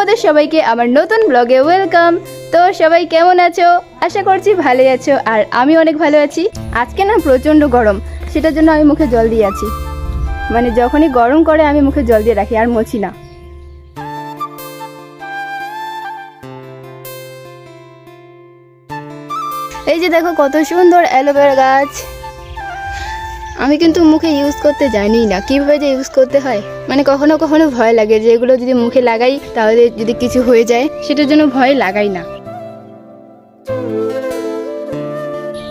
তোমাদের সবাইকে আমার নতুন ব্লগে ওয়েলকাম। তো সবাই কেমন আছো? আশা করছি ভালোই আছো, আর আমি অনেক ভালো আছি। আজকে না প্রচণ্ড গরম, সেটার জন্য আমি মুখে জল দিয়ে আছি। মানে যখনই গরম করে আমি মুখে জল দিয়ে রাখি, আর মুছি না। এই যে দেখো কত সুন্দর অ্যালোভেরা গাছ। আমি কিন্তু মুখে ইউজ করতে জানি না কিভাবে যে ইউজ করতে হয়। মানে কখনো কখনো ভয় লাগে যে এগুলো যদি মুখে লাগাই তাহলে যদি কিছু হয়ে যায়, সেটার জন্য ভয় লাগাই না।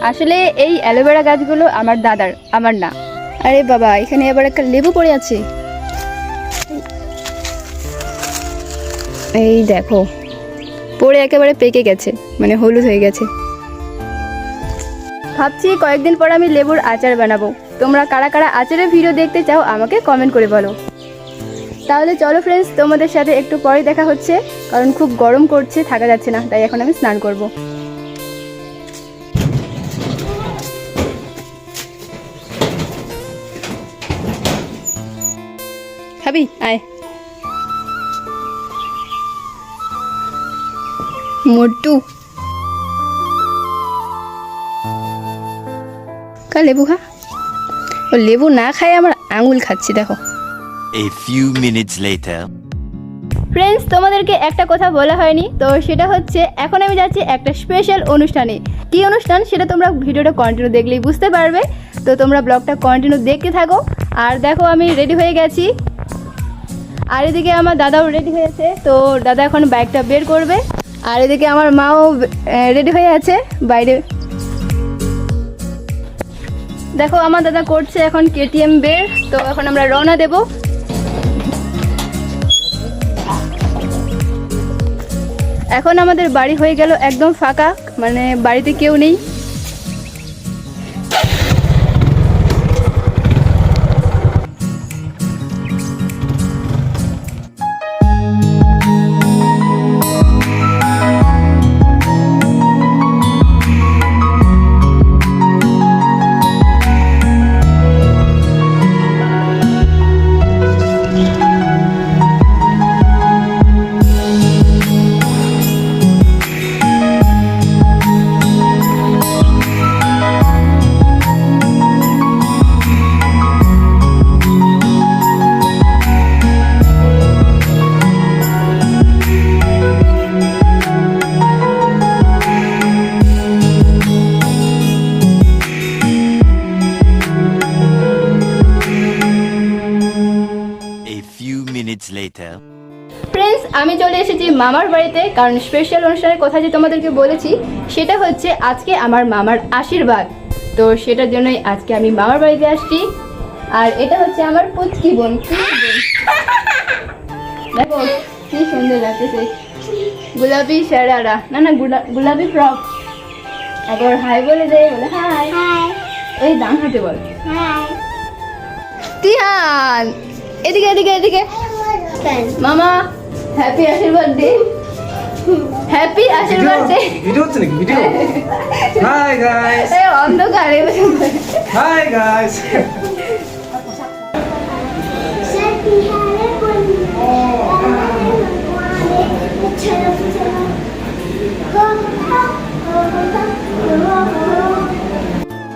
আসলে এই অ্যালোভেরা গাছগুলো আমার দাদার, আমার না। আরে বাবা, এখানে আবার একটা লেবু পড়ে আছে। এই দেখো, পড়ে একেবারে পেকে গেছে, মানে হলুদ হয়ে গেছে। ভাবছি কয়েকদিন পর আমি লেবুর আচার বানাবো। তোমরা কারা কারা আচারের ভিডিও দেখতে চাও আমাকে কমেন্ট করে বলো। তাহলে চলো ফ্রেন্ডস, তোমাদের সাথে একটু পরে দেখা হচ্ছে, কারণ খুব গরম করছে, থাকা যাচ্ছে না, তাই এখন আমি স্নান করব। খাবি? আয় মোটু, কা লেবু খা। ও লেবু না খায় আমার আঙুল খাচ্ছি, দেখো। A few minutes later. Friends, তোমাদেরকে একটা কথা বলা হয়নি, তো সেটা হচ্ছে এখন আমি যাচ্ছি একটা স্পেশাল অনুষ্ঠানে। কী অনুষ্ঠান সেটা তোমরা ভিডিওটা কন্টিনিউ দেখলেই বুঝতে পারবে। তো তোমরা ব্লগটা কন্টিনিউ দেখতে থাকো। আর দেখো আমি রেডি হয়ে গেছি, আর এদিকে আমার দাদাও রেডি হয়েছে। তো দাদা এখন বাইকটা বের করবে, আর এদিকে আমার মাও রেডি হয়ে আছে বাইরে। দেখো আমার দাদা করছে এখন কেটিএম বের। তো এখন আমরা রওনা দেব। এখন আমাদের বাড়ি হয়ে গেল একদম ফাঁকা, মানে বাড়িতে কেউ নেই। Later. ফ্রেন্ডস, আমি চলে এসেছি মামার বাড়িতে, কারণ স্পেশাল অনুষ্ঠানের কথা যে তোমাদেরকে বলেছি সেটা হচ্ছে আজকে আমার মামার আশীর্বাদ। তো সেটার জন্যই আজকে আমি মামার বাড়িতে আসছি। আর এটা হচ্ছে আমার পুচকি বোন। দেখো কি সুন্দর লাগতেছে, গোলাপি শাড়ারা, না না গোলাপি ফ্রক। একবার হাই বলে দেয়, বলে হাই। ওই ডান হাতে বল হাই। তিহান এদিকে এদিকে এদিকে। মামা হ্যাপি আশীর্বাদ ডে। হ্যাপি আশীর্বাদ ডে। ভিডিও হচ্ছে নাকি? ভিডিও। Hi guys. এই অন্ধকারে। Hi guys.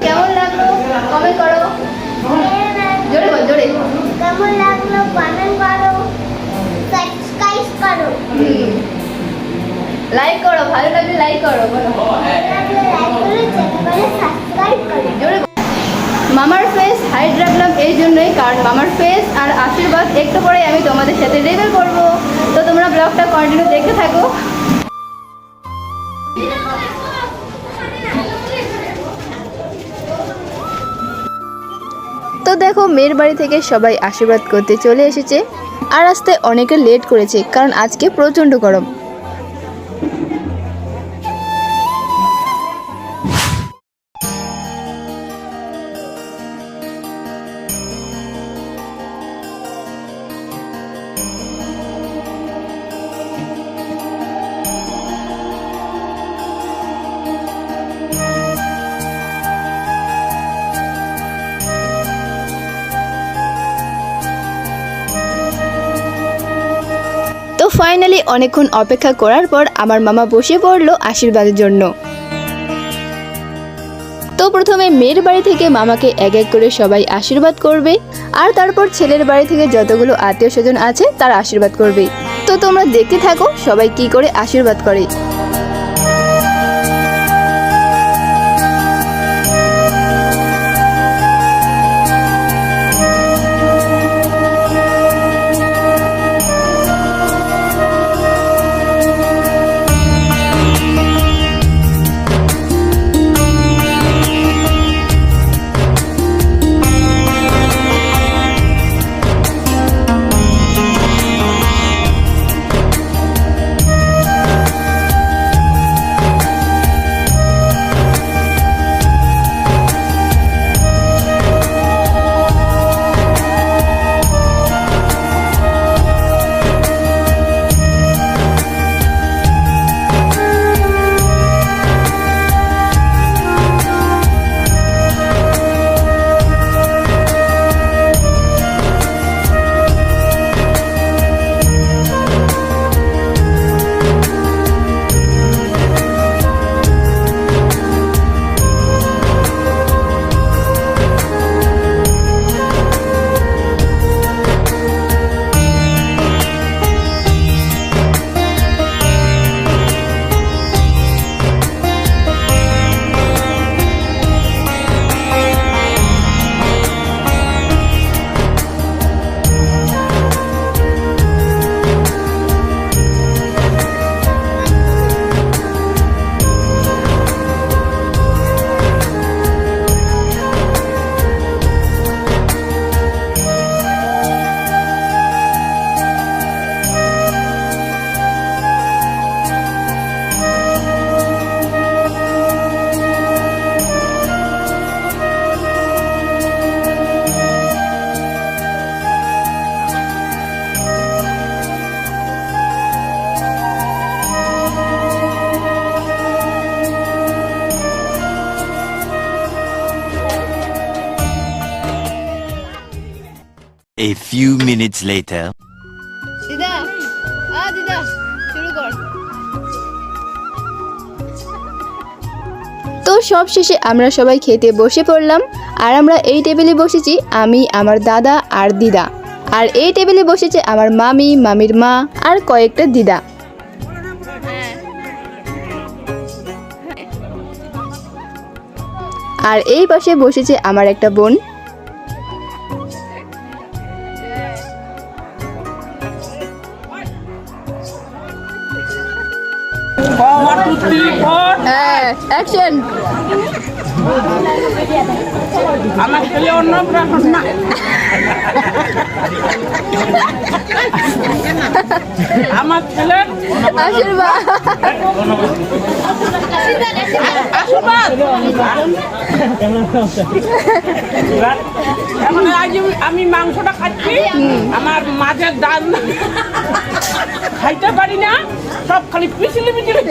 কেমন লাগলো কমেন্ট করো, জোরে বল, জোরে। কেমন লাগলো কমেন্ট করো, সাবস্ক্রাইব করো, লাইক করো, ভালো লাগলে লাইক করো, বলো সাবস্ক্রাইব করো। জোরে। মামার ফেস হাইড রাখলাম এই জন্যই, কারণ মামার ফেস আর আশীর্বাদ একটু পরে আমি তোমাদের সাথে রিভিল করব। তো তোমরা ব্লগটা কন্টিনিউ দেখতে থাকো। তো দেখো মেয়ের বাড়ি থেকে সবাই আশীর্বাদ করতে চলে এসেছে, আর আসতে অনেকে লেট করেছে কারণ আজকে প্রচণ্ড গরম। ফাইনালি অনেকক্ষণ অপেক্ষা করার পর আমার মামা বসে পড়লো আশীর্বাদের জন্য। তো প্রথমে মেয়ের বাড়ি থেকে মামাকে এক এক করে সবাই আশীর্বাদ করবে, আর তারপর ছেলের বাড়ি থেকে যতগুলো আত্মীয় স্বজন আছে তারা আশীর্বাদ করবে। তো তোমরা দেখতে থাকো সবাই কি করে আশীর্বাদ করে। A few minutes later. দিদা, দিদা শুরু কর। তো সব শেষে আমরা সবাই খেতে বসে পড়লাম, আর আমরা এই টেবিলে বসেছি আমি, আমার দাদা আর দিদা, আর এই টেবিলে বসেছে আমার মামি, মামির মা আর কয়েকটা দিদা। আর এই পাশে বসেছে আমার একটা বোন। অ্যাকশন। আমার ছেলে অন্নপ্রাশন না, আমার ছেলের আশীর্বাদ। আশীর্বাদ। এখন আজ আমি মাংসটা খাচ্ছি, আমার মাঝের ডাল খাইতে পারি না, সব খালি পিছলি পিছলি।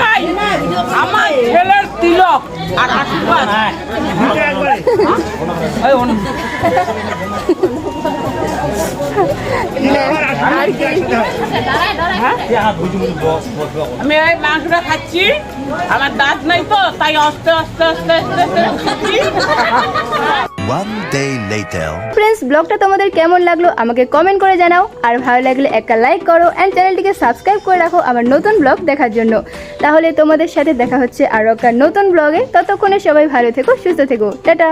ভাই আমার ছেলের তিলক আর আশীর্বাদ। আমি এই মাংসটা খাচ্ছি, আমার দাঁত নাই তো তাই আস্তে আস্তে আস্তে আস্তে খাচ্ছি। One day later. ফ্রেন্ডস, ব্লগটা তোমাদের কেমন লাগলো আমাকে কমেন্ট করে জানাও, আর ভালো লাগলে একটা লাইক করো অ্যান্ড চ্যানেলটিকে সাবস্ক্রাইব করে রাখো আমার নতুন ব্লগ দেখার জন্য। তাহলে তোমাদের সাথে দেখা হচ্ছে আরও একটা নতুন ব্লগে। ততক্ষণে সবাই ভালো থেকো, সুস্থ থেকো, টাটা।